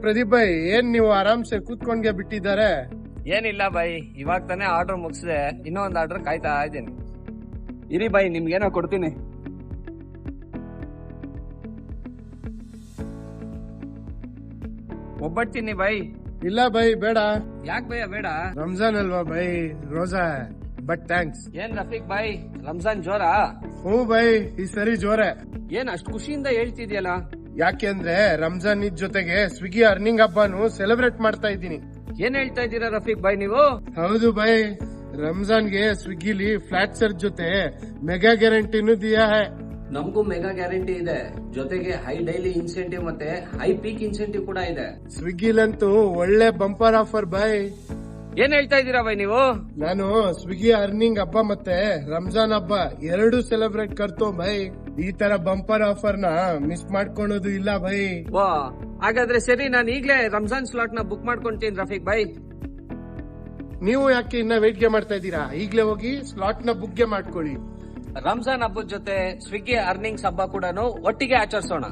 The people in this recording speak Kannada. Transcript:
ಪ್ರದೀಪ್ ಭಾಯ್, ಏನ್ ನೀವು ಆರಾಮ್ಸೆ ಕೂತ್ಕೊಂಡ್ಗೆ ಬಿಟ್ಟಿದ್ದಾರೆ? ಏನಿಲ್ಲ ಬೈ, ಇವಾಗ ತಾನೇ ಆರ್ಡರ್ ಮುಗಿಸಿದೆ, ಇನ್ನೂ ಒಂದು ಆರ್ಡರ್ ಕಾಯ್ತಾ ಇದ್ದೀನಿ. ಇರಿ ಬೈ, ನಿಮ್ಗೇನೋ ಕೊಡ್ತೀನಿ. ಒಬ್ಬಟ್ತೀನಿ ಬೈ. ಇಲ್ಲ ಬೈ, ಬೇಡ. ಯಾಕೆ ಭಯ ಬೇಡ? ರಂಜಾನ್ ಅಲ್ವಾ ಬೈ, ರೋಜಾ. But thanks. ಏನ್ ರಫೀಕ್ ಬೈ, ರಂಜಾನ್ ಜೋರಾ? ಹ್ಞೂ ಬೈ, ಈ ಸರಿ ಜೋರೆ. ಏನ್ ಅಷ್ಟು ಖುಷಿಯಿಂದ ಹೇಳ್ತಿದ್ಯಲ್ಲ? ಯಾಕೆಂದ್ರೆ ರಂಜಾನ್ ಇದ್ ಜೊತೆಗೆ ಸ್ವಿಗ್ಗಿ ಅರ್ನಿಂಗ್ ಹಬ್ಬನು ಸೆಲೆಬ್ರೇಟ್ ಮಾಡ್ತಾ ಇದ್ದೀನಿ. ಏನ್ ಹೇಳ್ತಾ ಇದ್ದೀರಾ ರಫೀಕ್ ಬೈ ನೀವು? ಹೌದು ಬೈ, ರಂಜಾನ್ಗೆ ಸ್ವಿಗ್ಗಿಲಿ ಫ್ಲಾಟ್ ಸರ್ಚ್ ಜೊತೆ ಮೆಗಾ ಗ್ಯಾರಂಟಿನೂ ದಿಯಾ ಹೈ. ನಮಗೂ ಮೆಗಾ ಗ್ಯಾರಂಟಿ ಇದೆ, ಜೊತೆಗೆ ಹೈ ಡೈಲಿ ಇನ್ಸೆಂಟಿವ್ ಮತ್ತೆ ಹೈ ಪೀಕ್ ಇನ್ಸೆಂಟಿವ್ ಕೂಡ ಇದೆ. ಸ್ವಿಗ್ಗಿಲಂತೂ ಒಳ್ಳೆ ಬಂಪರ್ ಆಫರ್ ಬೈ. ಏನ್ ಹೇಳ್ತಾ ಇದ್ದೀರಾ ಬೈ ನೀವು? ನಾನು ಸ್ವಿಗ್ಗಿ ಅರ್ನಿಂಗ್ ಹಬ್ಬ ಮತ್ತೆ ರಂಜಾನ್ ಹಬ್ಬ ಎರಡು ಸೆಲೆಬ್ರೇಟ್ ಕರ್ತೋ ಬೈ. ಈ ತರ ಬಂಪರ್ ಆಫರ್ ನ ಮಿಸ್ ಮಾಡ್ಕೊಳೋದು ಇಲ್ಲ ಬೈ. ವಾ, ಹಾಗಾದ್ರೆ ಸರಿ, ನಾನು ಈಗ್ಲೇ ರಂಜಾನ್ ಸ್ಲಾಟ್ ನ ಬುಕ್ ಮಾಡ್ಕೊಂತೀನಿ ರಫೀಕ್ ಬೈ. ನೀವು ಯಾಕೆ ಇನ್ನ ವೇಟ್ಗೆ ಮಾಡ್ತಾ ಇದ್ದೀರಾ? ಈಗ್ಲೇ ಹೋಗಿ ಸ್ಲಾಟ್ ನ ಬುಕ್ ಮಾಡ್ಕೊಳ್ಳಿ. ರಂಜಾನ್ ಹಬ್ಬದ ಜೊತೆ ಸ್ವಿಗ್ಗಿ ಅರ್ನಿಂಗ್ಸ್ ಹಬ್ಬ ಕೂಡ ಒಟ್ಟಿಗೆ ಆಚರಿಸೋಣ.